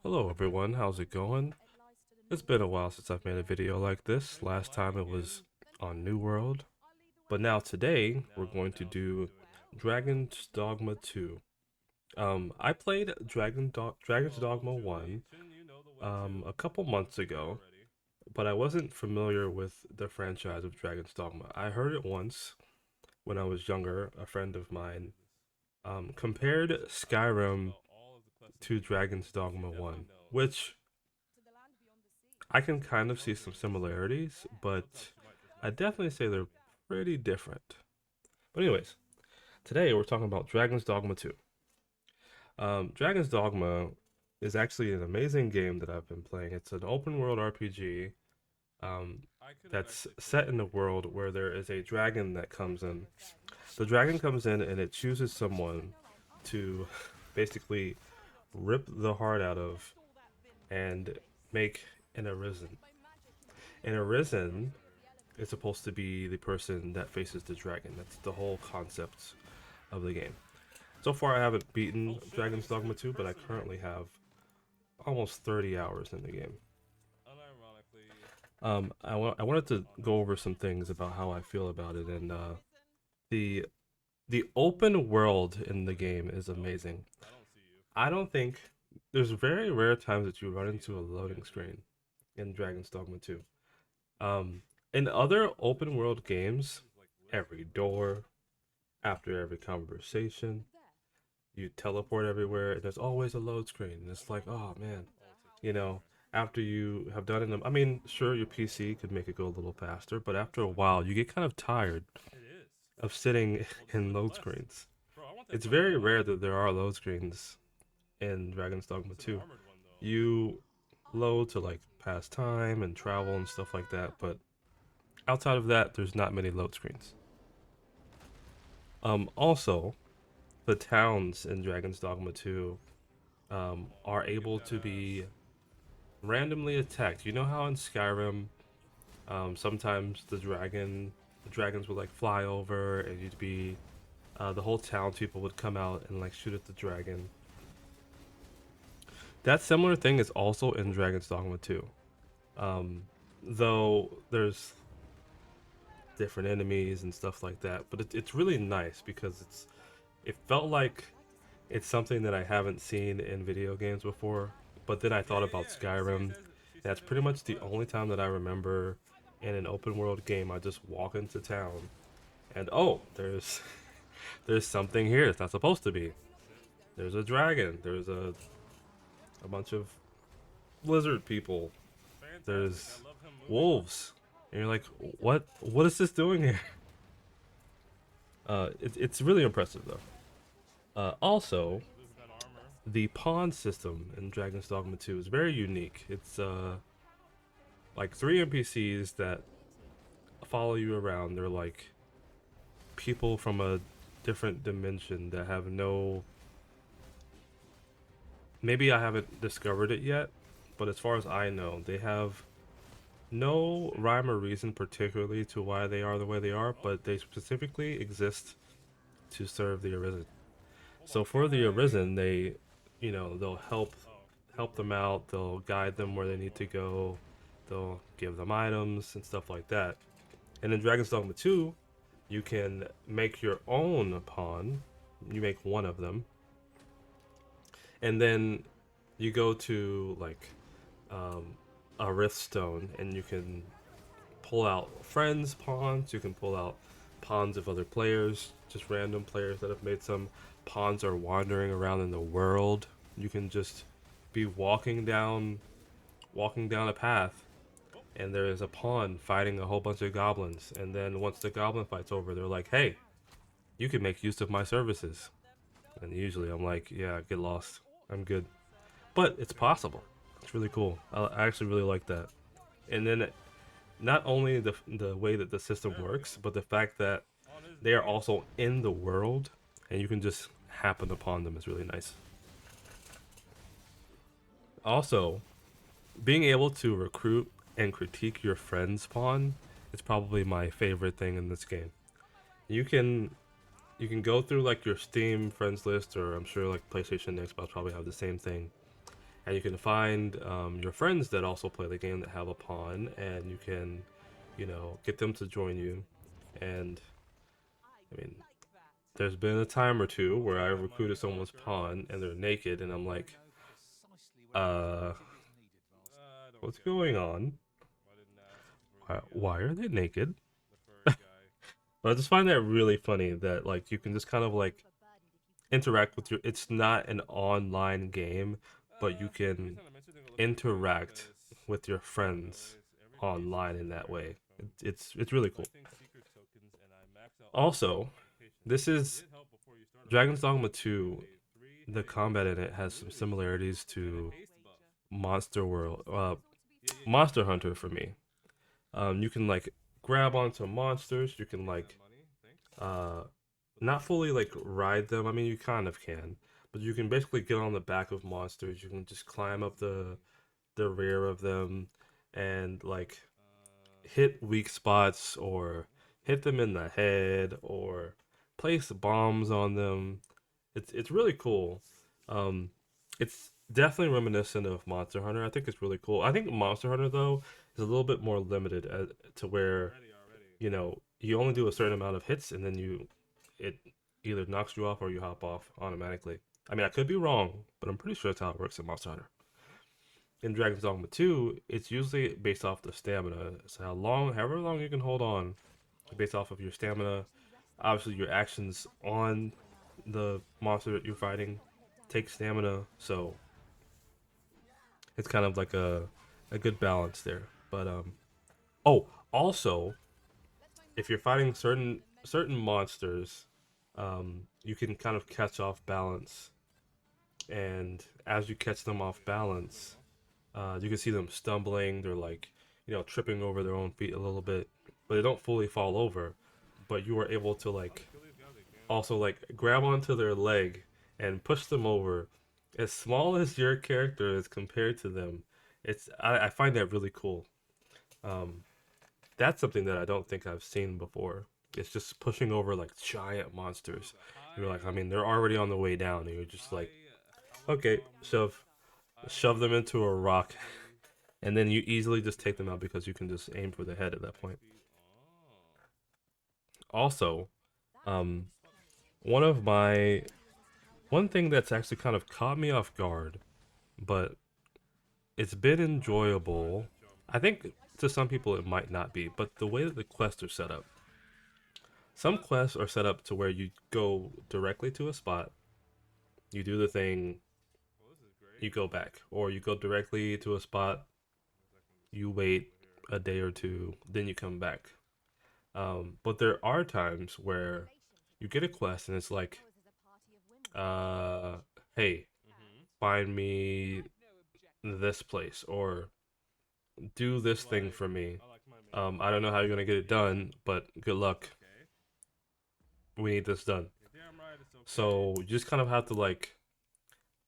Hello everyone, how's it going? It's been a while since I've made a video like this. Last time it was on New World, but now today we're going to do Dragon's Dogma 2. I played Dragon's Dogma 1 a couple months ago, but I wasn't familiar with the franchise of Dragon's Dogma. I heard it once when I was younger. A friend of mine compared Skyrim to Dragon's Dogma 1, which I can kind of see some similarities, but I definitely say they're pretty different. But anyways, today we're talking about Dragon's Dogma 2. Dragon's Dogma is actually an amazing game that I've been playing. It's an open world RPG um, that's set in a world where there is a dragon that comes in. The dragon comes in and it chooses someone to basically rip the heart out of and make an arisen. An arisen is supposed to be the person that faces the dragon. That's the whole concept of the game. So far, I haven't beaten Dragon's Dogma 2, but I currently have almost 30 hours in the game. I wanted to go over some things about how I feel about it, and the the open world in the game is amazing. I don't think there's very rare times that you run into a loading screen in Dragon's Dogma 2. Um, in other open world games, every door, after every conversation, you teleport everywhere, and there's always a load screen. And it's like, oh man, you know, after you have done it, I mean, sure, your PC could make it go a little faster, but after a while, you get kind of tired of sitting in load screens. It's very rare that there are load screens in Dragon's Dogma 2. You load to like pass time and travel and stuff like that, but outside of that, there's not many load screens. Also, the towns in Dragon's Dogma 2 are able to be randomly attacked. You know how in Skyrim, sometimes the dragons would like fly over, and you'd be, the whole townspeople would come out and like shoot at the dragon. That similar thing is also in Dragon's Dogma 2. Um, though there's different enemies and stuff like that, but it's really nice because it felt like it's something that I haven't seen in video games before. But then I thought about Skyrim. That's pretty much the only time that I remember in an open world game I just walk into town and oh, there's something here it's not supposed to be. There's a dragon. There's a bunch of lizard people. There's wolves. And you're like, what is this doing here? It's really impressive though. Also, the pawn system in Dragon's Dogma 2 is very unique. It's like three NPCs that follow you around. They're like people from a different dimension that have no. Maybe I haven't discovered it yet, but as far as I know, they have no rhyme or reason particularly to why they are the way they are, but they specifically exist to serve the Arisen. So for the Arisen, they'll help them out. They'll guide them where they need to go. They'll give them items and stuff like that. And in Dragon's Dogma 2, you can make your own pawn. You make one of them, and then you go to like um, a Rift Stone, and you can pull out friends' pawns. You can pull out pawns of other players, just random players that have made some. Pawns are wandering around in the world. You can just be walking down a path, and there is a pawn fighting a whole bunch of goblins. And then once the goblin fight's over, they're like, "Hey, you can make use of my services." And usually I'm like, "Yeah, get lost. I'm good." But it's possible. It's really cool. I actually really like that. And then not only the way that the system works, but the fact that they are also in the world, and you can just happen upon them is really nice. Also, being able to recruit and critique your friend's pawn is probably my favorite thing in this game. You can you can go through like your Steam friends list, or I'm sure like PlayStation and Xbox probably have the same thing, and you can find your friends that also play the game that have a pawn, and you can, get them to join you. And I mean, there's been a time or two where I recruited someone's pawn and they're naked, and I'm like, uh, what's going on? Why are they naked? But I just find that really funny that like you can just kind of like interact with your. It's not an online game, but you can interact with your friends online in that way. It's really cool. Also, this is Dragon's Dogma 2. The combat in it has some similarities to Monster Hunter for me. You can like grab onto monsters. You can like uh, not fully like ride them. I mean, you kind of can, but you can basically get on the back of monsters. You can just climb up the rear of them and like hit weak spots or hit them in the head or place bombs on them. It's really cool. Um, it's definitely reminiscent of Monster Hunter. I think it's really cool. I think Monster Hunter though is a little bit more limited to where you only do a certain amount of hits and then it either knocks you off or you hop off automatically. I mean, I could be wrong, but I'm pretty sure that's how it works in Monster Hunter. In Dragon's Dogma 2, it's usually based off the stamina. So however long you can hold on, based off of your stamina. Obviously, your actions on the monster that you're fighting take stamina, so it's kind of like a good balance there. But oh, also, if you're fighting certain monsters, you can kind of catch off balance, and as you catch them off balance, you can see them stumbling. They're like, tripping over their own feet a little bit, but they don't fully fall over. But you are able to like also like grab onto their leg and push them over. As small as your character is compared to them, I find that really cool. Um, that's something that I don't think I've seen before. It's just pushing over like giant monsters. You're like, I mean, they're already on the way down, and you're just like, okay, shove them into a rock, and then you easily just take them out because you can just aim for the head at that point. Also, um, one of my one thing that's actually kind of caught me off guard, but it's been enjoyable. I think to some people it might not be, but the way that the quests are set up. Some quests are set up to where you go directly to a spot, you do the thing, you go back, or you go directly to a spot, you wait a day or two, then you come back. But there are times where you get a quest and it's like, uh, hey, find me this place, or do this thing for me. I don't know how you're gonna get it done, but good luck. We need this done. So you just kind of have to like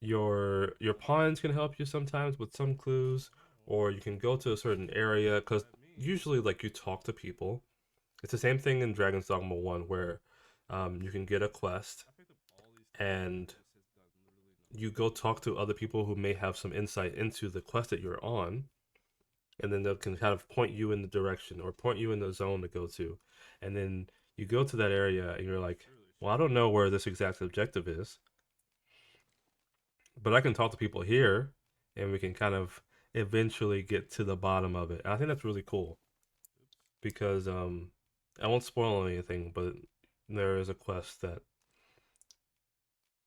your pawns can help you sometimes with some clues, or you can go to a certain area because usually like you talk to people. It's the same thing in Dragon's Dogma 1 where you can get a quest and you go talk to other people who may have some insight into the quest that you're on, and then they can kind of point you in the direction or point you in the zone to go to. And then you go to that area and you're like, well, I don't know where this exact objective is, but I can talk to people here and we can kind of eventually get to the bottom of it. And I think that's really cool because I won't spoil anything, but there is a quest that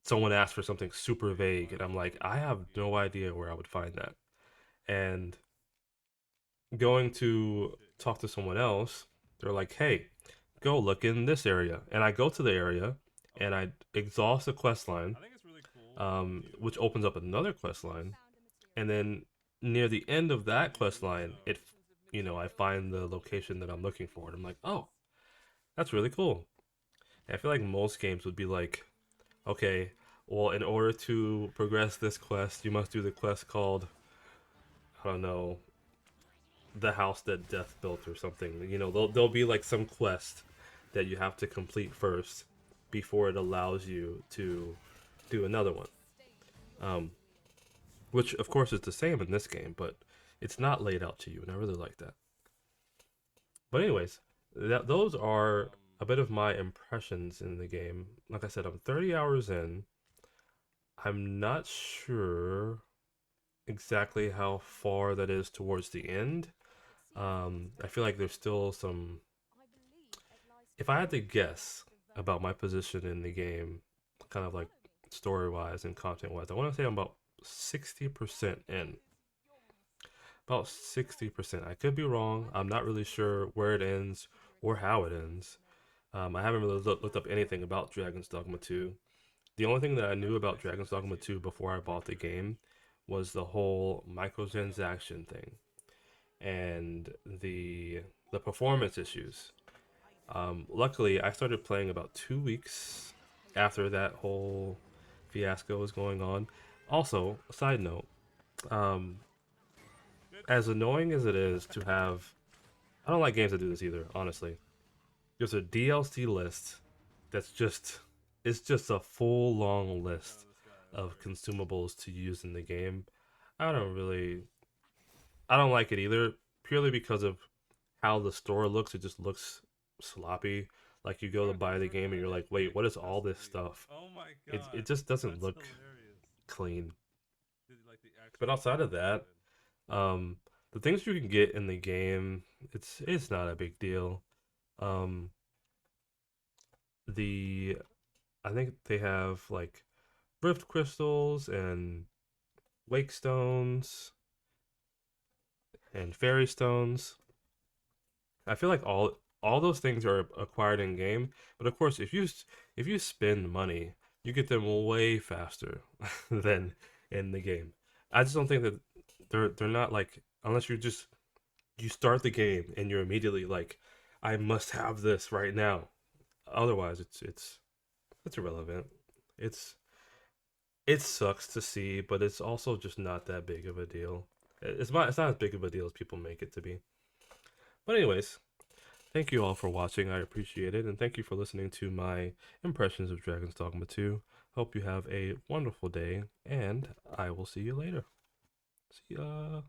someone asked for something super vague and I'm like, I have no idea where I would find that. And going to talk to someone else, they're like, "Hey, go look in this area," and I go to the area and I exhaust a quest line, which opens up another quest line, and then near the end of that quest line, I find the location that I'm looking for, and I'm like, "Oh, that's really cool." And I feel like most games would be like, "Okay, well, in order to progress this quest, you must do the quest called, I don't know, the house that death built or something. There'll be like some quest that you have to complete first, before it allows you to do another one. Um, which of course is the same in this game, but it's not laid out to you, and I really like that. But anyways, those are a bit of my impressions in the game. Like I said, I'm 30 hours in. I'm not sure exactly how far that is towards the end. I feel like there's still some. If I had to guess about my position in the game, kind of like story wise and content wise, I want to say I'm about 60% in. About 60%. I could be wrong. I'm not really sure where it ends or how it ends. I haven't really looked up anything about Dragon's Dogma 2. The only thing that I knew about Dragon's Dogma 2 before I bought the game was the whole microtransaction thing and the performance issues. Luckily, I started playing about 2 weeks after that whole fiasco was going on. Also, a side note, um, as annoying as it is to have, I don't like games that do this either. Honestly, there's a DLC list that's just it's just a full long list of consumables to use in the game. I don't really I don't like it either, purely because of how the store looks. It just looks sloppy. Like you go to buy the game and you're like, wait, what is all this stuff? It just doesn't look clean. But outside of that, um, the things you can get in the game, it's not a big deal. Um, the I think they have like rift crystals and wake stones and fairy stones. I feel like all those things are acquired in game, but of course, if you spend money, you get them way faster than in the game. I just don't think that they're not like unless you start the game and you're immediately like, I must have this right now. Otherwise, it's irrelevant. It's it sucks to see, but it's also just not that big of a deal. It's not as big of a deal as people make it to be. But anyways, thank you all for watching. I appreciate it, and thank you for listening to my impressions of Dragon's Dogma 2. Hope you have a wonderful day, and I will see you later. See ya.